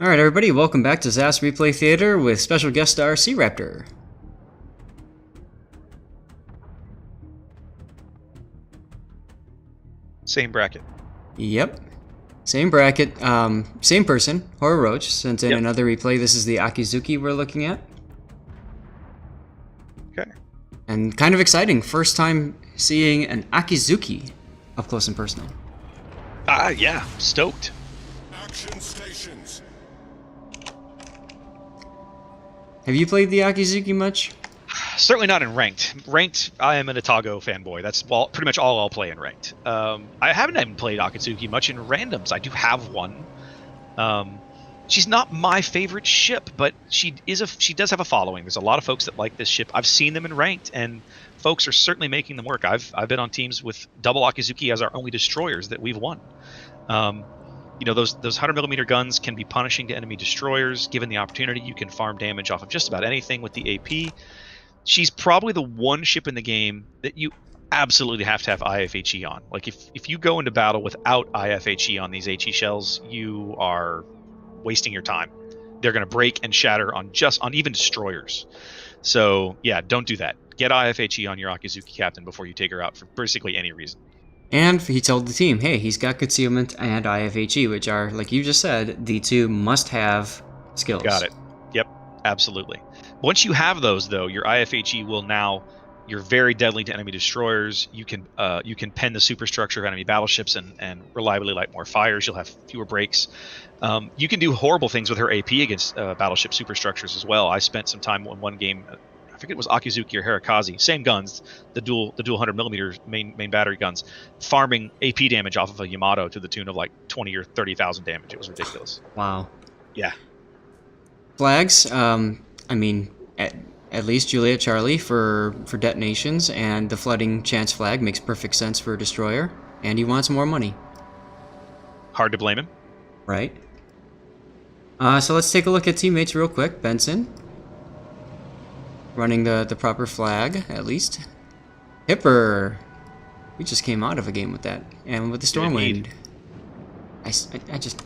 Alright everybody, welcome back to Zath's Replay Theater with special guest star C-Raptor. Same bracket. Yep. Same bracket, same person, HorrorRoach, sent in another replay. This is the Akizuki we're looking at. Okay. And kind of exciting, first time seeing an Akizuki up close and personal. Yeah, stoked. Action stations. Have you played the Akizuki much? Certainly not in ranked. Ranked, I am an Atago fanboy. That's pretty much all I'll play in ranked. I haven't even played Akizuki much in randoms. I do have one. She's not my favorite ship, but she does have a following. There's a lot of folks that like this ship. I've seen them in ranked, and folks are certainly making them work. I've been on teams with double Akizuki as our only destroyers that we've won. You know, those 100mm guns can be punishing to enemy destroyers. Given the opportunity, you can farm damage off of just about anything with the AP. She's probably the one ship in the game that you absolutely have to have IFHE on. Like, if you go into battle without IFHE on these HE shells, you are wasting your time. They're going to break and shatter on even destroyers. So, yeah, don't do that. Get IFHE on your Akizuki captain before you take her out for basically any reason. And he told the team, hey, he's got concealment and IFHE, which are, like you just said, the two must-have skills. Got it. Yep, absolutely. Once you have those, though, your IFHE will now, you're very deadly to enemy destroyers. You can pen the superstructure of enemy battleships and reliably light more fires. You'll have fewer breaks. You can do horrible things with her AP against battleship superstructures as well. I spent some time in one game, I forget it was Akizuki or Hirakazi, same guns, the dual 100mm main battery guns, farming AP damage off of a Yamato to the tune of like 20 or 30,000 damage. It was ridiculous. Wow. Yeah. Flags, I mean, at least Juliet Charlie for detonations, and the flooding chance flag makes perfect sense for a destroyer, and he wants more money. Hard to blame him. Right. So let's take a look at teammates real quick. Benson, running the proper flag, at least. Hipper, we just came out of a game with that, and with the Stormwind. I just...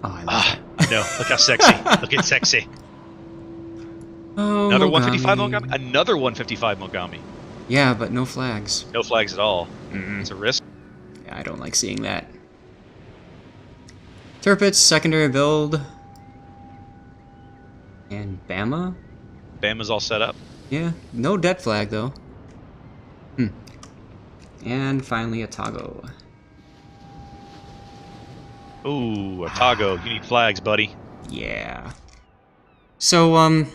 Oh, I love that. No, look how sexy. Look at sexy. Oh, Another Mogami. 155 Mogami? Another 155 Mogami. Yeah, but no flags. No flags at all. It's a risk. Yeah, I don't like seeing that. Turpitz, secondary build. And Bama? Bama's all set up. Yeah, no debt flag though. And finally a Tago. Ooh, Atago. You need flags, buddy. Yeah. So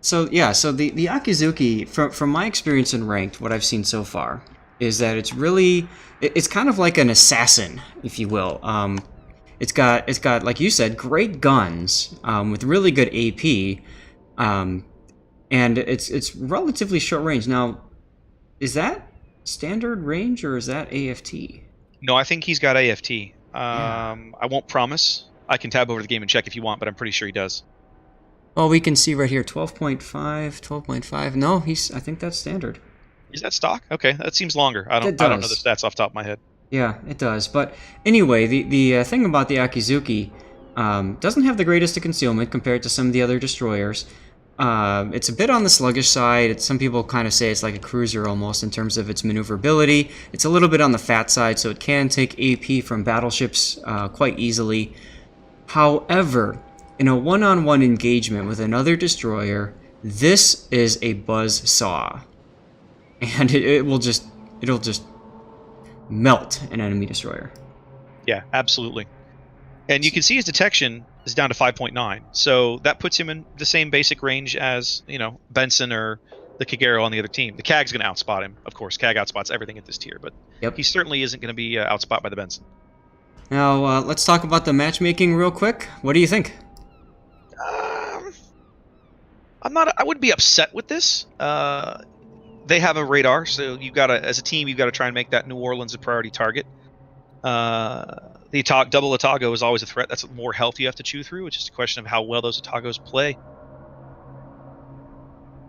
so the Akizuki, from my experience in ranked, what I've seen so far is that it's kind of like an assassin, if you will. It's got like you said, great guns with really good AP, and it's relatively short range. Now, is that standard range or is that AFT? No, I think he's got AFT. I won't promise. I can tab over the game and check if you want, but I'm pretty sure he does. Well, we can see right here, 12.5, 12.5. No, I think that's standard. Is that stock? Okay, that seems longer. I don't know the stats off the top of my head. Yeah, it does. But anyway, the thing about the Akizuki doesn't have the greatest of concealment compared to some of the other destroyers. It's a bit on the sluggish side. Some people kind of say it's like a cruiser almost in terms of its maneuverability. It's a little bit on the fat side, so it can take AP from battleships quite easily. However, in a one-on-one engagement with another destroyer, this is a buzz saw, and it'll just melt an enemy destroyer. Yeah, absolutely. And you can see his detection is down to 5.9, so that puts him in the same basic range as, you know, Benson or the Kagero on the other team. The Kag's going to outspot him, of course. Kag outspots everything at this tier, but he certainly isn't going to be outspot by the Benson. Now, let's talk about the matchmaking real quick. What do you think? I wouldn't be upset with this. They have a radar, so as a team, you've got to try and make that New Orleans a priority target. The double Atago is always a threat. That's more health you have to chew through. It's just a question of how well those Atagos play.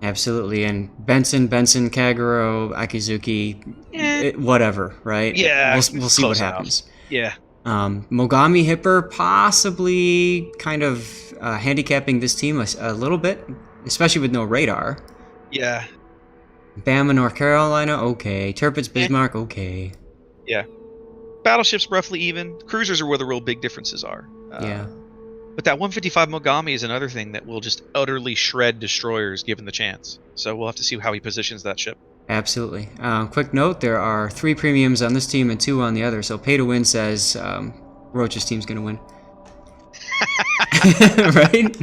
Absolutely, and Benson, Kagero, Akizuki, whatever, right? Yeah, we'll see what happens. Yeah. Mogami Hipper possibly kind of handicapping this team a little bit, especially with no radar. Yeah. Bama, North Carolina, okay. Tirpitz, Bismarck, okay. Yeah. Battleships roughly even. Cruisers are where the real big differences are. Yeah. But that 155 Mogami is another thing that will just utterly shred destroyers given the chance. So we'll have to see how he positions that ship. Absolutely. Quick note, there are 3 premiums on this team and 2 on the other, so pay to win says Roach's team's going to win. Right?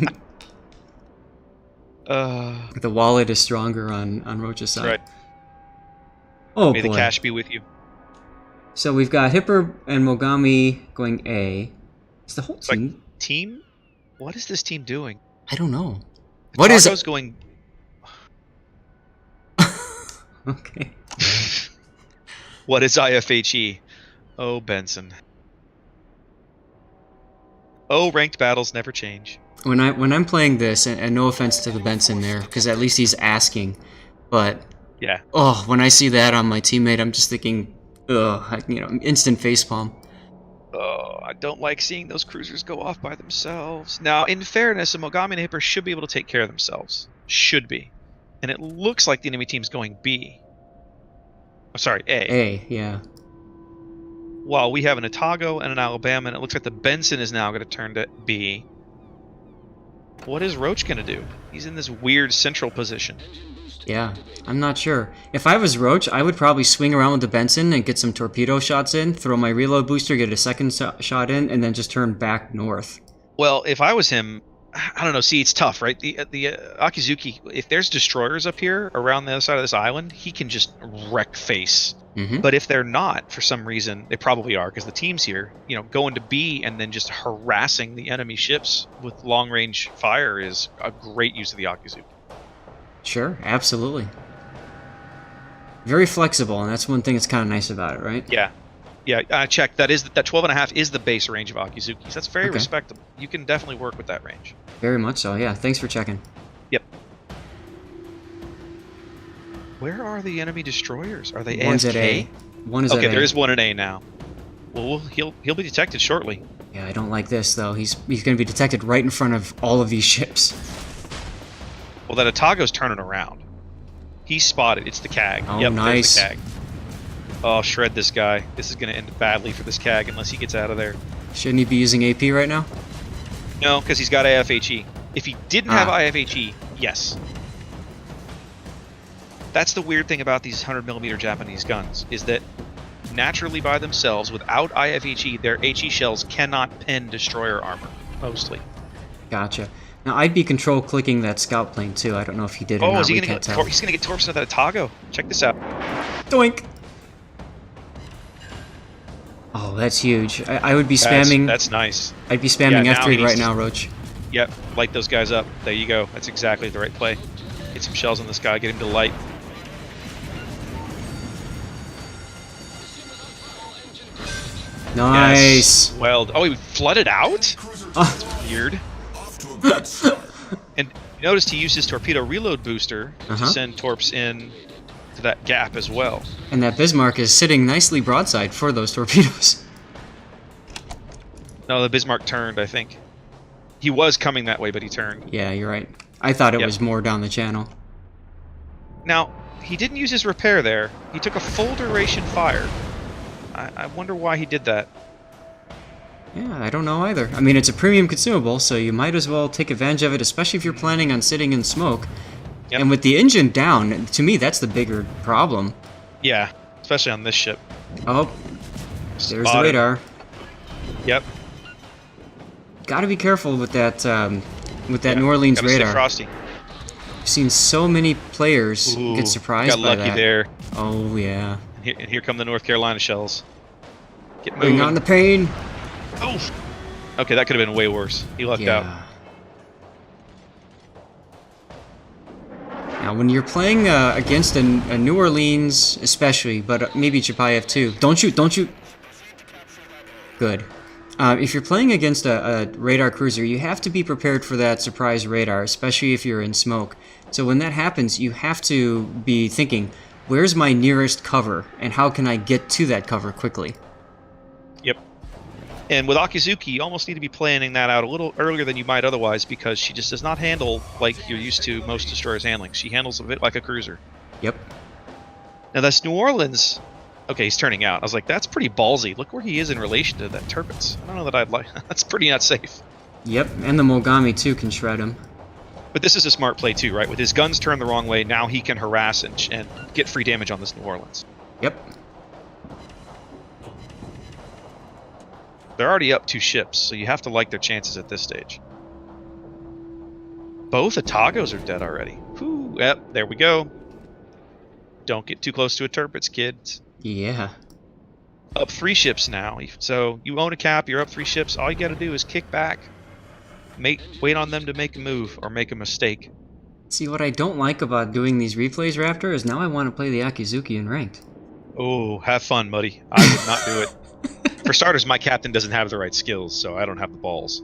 The wallet is stronger on Roach's side. Right. Oh, May boy. the cash be with you. So we've got Hipper and Mogami going A. Is the whole team? Team? What is this team doing? I don't know. What is Taco's going... Okay. What is IFHE? Oh, Benson. Oh, ranked battles never change. When I'm playing this, and no offense to the Benson there, because at least he's asking, but Yeah. oh, when I see that on my teammate, I'm just thinking, ugh, instant facepalm. Oh, I don't like seeing those cruisers go off by themselves. Now, in fairness, a Mogami and a Hipper should be able to take care of themselves. Should be. And it looks like the enemy team's going B. Oh, sorry, A. A, yeah. While we have an Otago and an Alabama, and it looks like the Benson is now going to turn to B. What is Roach going to do? He's in this weird central position. Yeah, I'm not sure. If I was Roach, I would probably swing around with the Benson and get some torpedo shots in, throw my reload booster, get a second shot in, and then just turn back north. Well, if I was him, I don't know. See, it's tough, right? The Akizuki, if there's destroyers up here around the other side of this island, he can just wreck face. Mm-hmm. But if they're not, for some reason, they probably are, because the team's here, going to B and then just harassing the enemy ships with long-range fire is a great use of the Akizuki. Sure, absolutely. Very flexible, and that's one thing that's kind of nice about it, right? Yeah. Yeah, I checked. That 12.5 is the base range of Akizuki's. That's very Okay. respectable. You can definitely work with that range. Very much so, yeah. Thanks for checking. Yep. Where are the enemy destroyers? Are they One's AFK? at A. One is at A. Okay, there is one at A now. Well, he'll be detected shortly. Yeah, I don't like this, though. He's going to be detected right in front of all of these ships. Well, that Otago's turning around. He's spotted. It's the CAG. Oh, Yep, nice. there's the CAG. Oh, shred this guy. This is going to end badly for this CAG unless he gets out of there. Shouldn't he be using AP right now? No, because he's got AFHE. If he didn't have IFHE, yes. That's the weird thing about these 100mm Japanese guns, is that naturally by themselves, without IFHE, their HE shells cannot pen destroyer armor, mostly. Gotcha. Now, I'd be control-clicking that scout plane, too. I don't know if he did or Oh, not. is he We going can't to tell. he's going to get torped into that Otago. Check this out. Doink! Oh, that's huge. I would be spamming... That's nice. I'd be spamming Yeah, now F3 he's- right now, Roach. Yep, light those guys up. There you go. That's exactly the right play. Get some shells on this guy, get him to light. Nice! Yes. Well, oh, he flooded out? Oh, Weird. Off to a good start. And you noticed he used his torpedo reload booster Uh-huh. to send torps in to that gap as well. and that Bismarck is sitting nicely broadside for those torpedoes. No, the Bismarck turned, I think. He was coming that way, but he turned. Yeah, you're right. I thought it Yep. was more down the channel. Now, he didn't use his repair there. He took a full duration fire. I wonder why he did that. Yeah, I don't know either. I mean, it's a premium consumable, so you might as well take advantage of it, especially if you're planning on sitting in smoke. Yep. And with the engine down, to me, that's the bigger problem. Yeah, especially on this ship. Oh, there's the Spotted. radar. Yep. Gotta be careful with that Yeah, New Orleans gotta stay radar. frosty. I've seen so many players Ooh, get surprised got by lucky that. there. Oh, yeah. And here come the North Carolina shells. Get Bring moving. on the pain. Oh. Okay, that could have been way worse. He lucked out. Yeah. Now, when you're playing against a New Orleans, especially, but maybe Chapayev too. Don't shoot! Don't shoot! Good. If you're playing against a radar cruiser, you have to be prepared for that surprise radar, especially if you're in smoke. So when that happens, you have to be thinking, where's my nearest cover, and how can I get to that cover quickly? Yep. And with Akizuki, you almost need to be planning that out a little earlier than you might otherwise, because she just does not handle like you're used to most destroyers handling. She handles a bit like a cruiser. Yep. Now that's New Orleans. Okay, he's turning out. I was like, that's pretty ballsy. Look where he is in relation to that Turbans. I don't know that I'd like. That's pretty not safe. Yep, and the Mogami too can shred him. But this is a smart play too, right? With his guns turned the wrong way, now he can harass and get free damage on this New Orleans. Yep. They're already up 2 ships, so you have to like their chances at this stage. Both Atagos are dead already. Whew, yep, there we go. Don't get too close to a Turpitz, kids. Yeah. Up 3 ships now. So you own a cap, you're up 3 ships. All you gotta do is kick back. Wait on them to make a move or make a mistake. See, what I don't like about doing these replays, Raptor, is now I want to play the Akizuki in ranked. Oh, have fun, Muddy. I would not do it. For starters, my captain doesn't have the right skills, so I don't have the balls.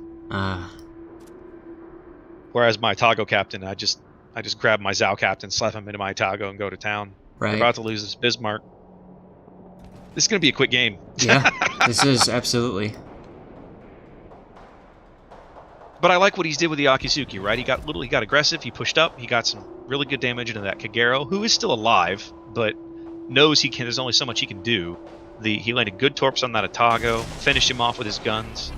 Whereas my Tago captain, I just grab my Zhao captain, slap him into my Tago, and go to town. Right. We're about to lose this Bismarck. This is gonna be a quick game. Yeah, this is absolutely. But I like what he did with the Akizuki, right? He got aggressive, he pushed up, he got some really good damage into that Kagero, who is still alive, but knows there's only so much he can do. He landed good torps on that Atago, finished him off with his guns.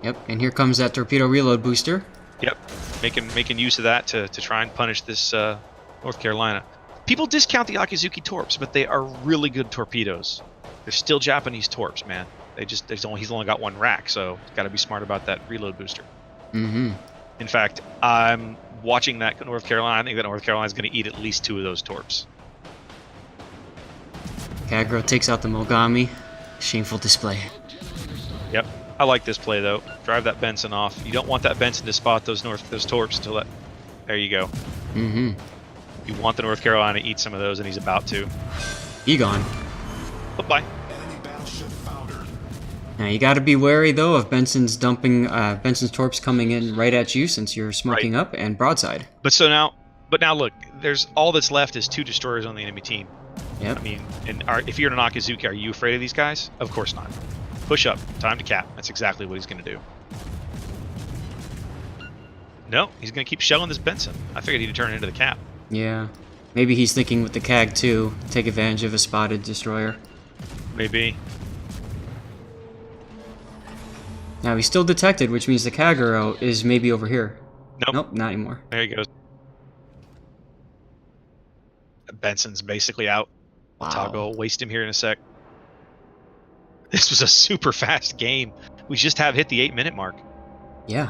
Yep, and here comes that torpedo reload booster. Yep, making use of that to try and punish this North Carolina. People discount the Akizuki torps, but they are really good torpedoes. They're still Japanese torps, man. He's only got 1 rack, so got to be smart about that reload booster. Mm-hmm. In fact, I'm watching that North Carolina. I think that North Carolina is going to eat at least 2 of those torps. Kagero takes out the Mogami. Shameful display. Yep, I like this play though. Drive that Benson off. You don't want that Benson to spot those torps until that. There you go. Mm-hmm. You want the North Carolina to eat some of those, and he's about to. Egon. Bye-bye. Enemy battleship foundered. Now you got to be wary though of Benson's torps coming in right at you since you're smoking up and broadside. But now look, there's all that's left is 2 destroyers on the enemy team. Yep. I mean, if you're an Akizuki, are you afraid of these guys? Of course not. Push up. Time to cap. That's exactly what he's going to do. No, he's going to keep shelling this Benson. I figured he'd turn it into the cap. Yeah. Maybe he's thinking with the Kag too, take advantage of a spotted destroyer. Maybe. Now he's still detected, which means the Kagero is maybe over here. Nope. Nope, not anymore. There he goes. Benson's basically out. Wow. Toggle, waste him here in a sec. This was a super fast game. We just have hit the 8-minute mark. Yeah.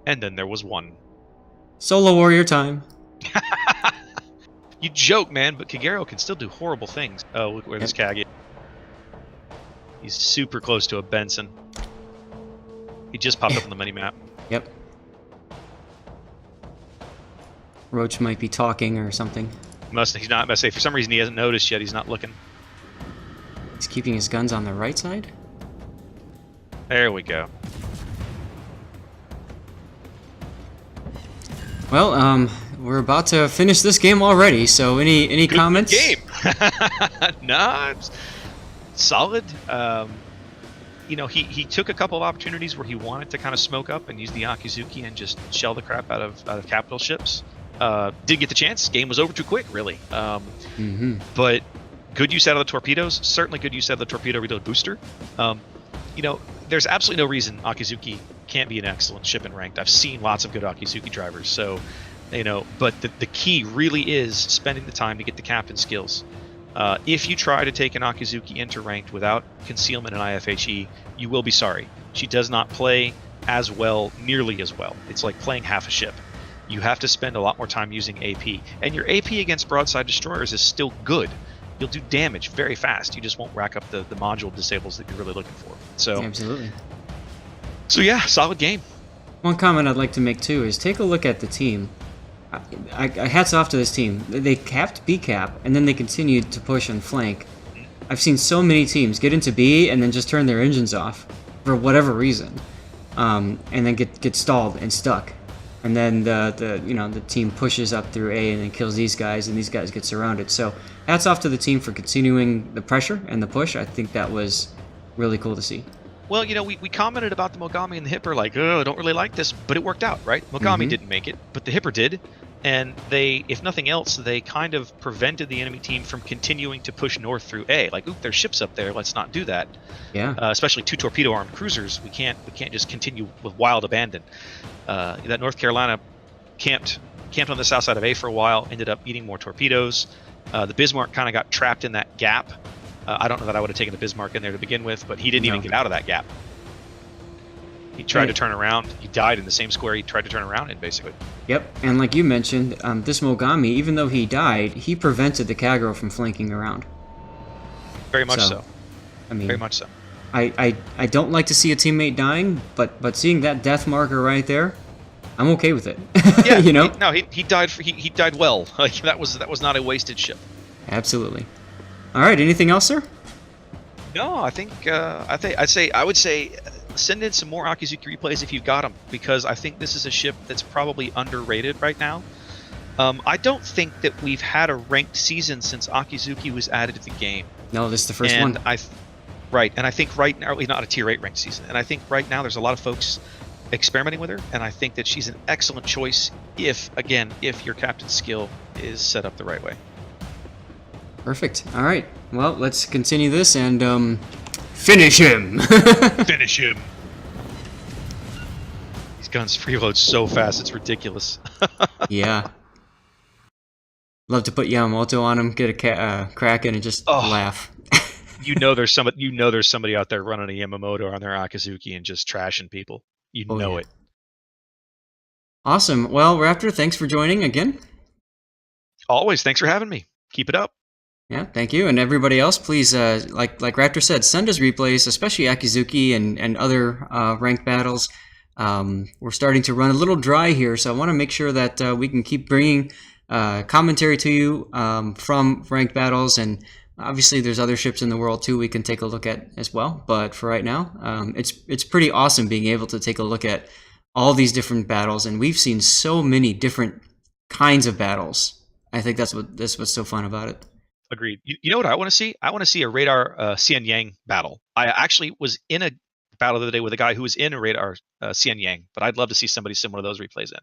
And then there was 1. Solo warrior time. You joke, man, but Kagero can still do horrible things. Oh, look where this Kag is. He's super close to a Benson. He just popped up on the mini-map. Yep. Roach might be talking or something. He's not. Must say for some reason he hasn't noticed yet. He's not looking. He's keeping his guns on the right side? There we go. Well, we're about to finish this game already, so any Good comments? Game. Nah, it's solid. He took a couple of opportunities where he wanted to kind of smoke up and use the Akizuki and just shell the crap out of capital ships. Did get the chance. Game was over too quick, really. But good use out of the torpedoes. Certainly good use out of the torpedo reload booster. There's absolutely no reason Akizuki can't be an excellent ship in ranked. I've seen lots of good Akizuki drivers. So, but the key really is spending the time to get the captain skills. If you try to take an Akizuki into ranked without concealment and IFHE, you will be sorry. She does not play as well, nearly as well. It's like playing half a ship. You have to spend a lot more time using AP. And your AP against broadside destroyers is still good. You'll do damage very fast. You just won't rack up the module disables that you're really looking for. So Absolutely. So yeah, solid game. One comment I'd like to make too is take a look at the team. I hats off to this team. They capped B cap and then they continued to push and flank. I've seen so many teams get into B and then just turn their engines off for whatever reason, and then get stalled and stuck. And then the team pushes up through A and then kills these guys, and these guys get surrounded. So hats off to the team for continuing the pressure and the push. I think that was really cool to see. Well, we commented about the Mogami and the Hipper, like, oh, I don't really like this, but it worked out, right? Mogami didn't make it, but the Hipper did. And they, if nothing else, they kind of prevented the enemy team from continuing to push north through A. Like, oop, there's ships up there, let's not do that. Yeah. Especially 2 torpedo-armed cruisers, we can't just continue with wild abandon. That North Carolina camped on the south side of A for a while, ended up eating more torpedoes. The Bismarck kind of got trapped in that gap. I don't know that I would have taken the Bismarck in there to begin with, but he didn't even get out of that gap. He tried to turn around. He died in the same square he tried to turn around in, basically. Yep, and like you mentioned, this Mogami, even though he died, he prevented the Kagero from flanking around. Very much so. I mean, very much so. I don't like to see a teammate dying, but seeing that death marker right there, I'm okay with it. Yeah, He died. He died well. Like that was not a wasted ship. Absolutely. All right. Anything else, sir? No, I would say send in some more Akizuki replays if you've got them, because I think this is a ship that's probably underrated right now. I don't think that we've had a ranked season since Akizuki was added to the game. No, this is the first one. Right, and I think right now, not a tier 8 ranked season, and I think right now there's a lot of folks experimenting with her, and I think that she's an excellent choice if your captain's skill is set up the right way. Perfect. All right. Well, let's continue this and finish him. Finish him. These guns freeload so fast, it's ridiculous. Yeah. Love to put Yamamoto on him, get a Kraken, and just laugh. There's somebody out there running a Yamamoto on their Akizuki and just trashing people. You know it. Awesome. Well, Raptor, thanks for joining again. Always. Thanks for having me. Keep it up. Yeah, thank you. And everybody else, please, like Raptor said, send us replays, especially Akizuki and other ranked battles. We're starting to run a little dry here, so I want to make sure that we can keep bringing commentary to you from ranked battles, and obviously there's other ships in the world too we can take a look at as well. But for right now, it's pretty awesome being able to take a look at all these different battles, and we've seen so many different kinds of battles. I think that's what's so fun about it. Agreed. You know what I want to see? I want to see a radar Xian Yang battle. I actually was in a battle the other day with a guy who was in a radar Xian Yang, but I'd love to see somebody similar to those replays in.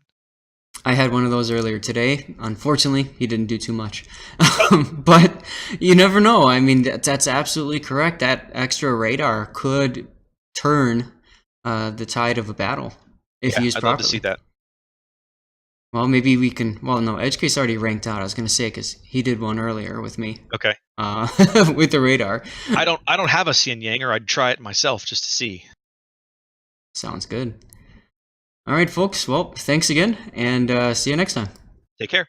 I had one of those earlier today. Unfortunately, he didn't do too much. But you never know. I mean, that's absolutely correct. That extra radar could turn the tide of a battle if used properly. I'd love to see that. Well, maybe we can... Well, no, EdgeCase already ranked out. I was going to say, because he did one earlier with me. Okay. With the radar. I don't have a Xian Yang, or I'd try it myself just to see. Sounds good. All right, folks. Well, thanks again, and see you next time. Take care.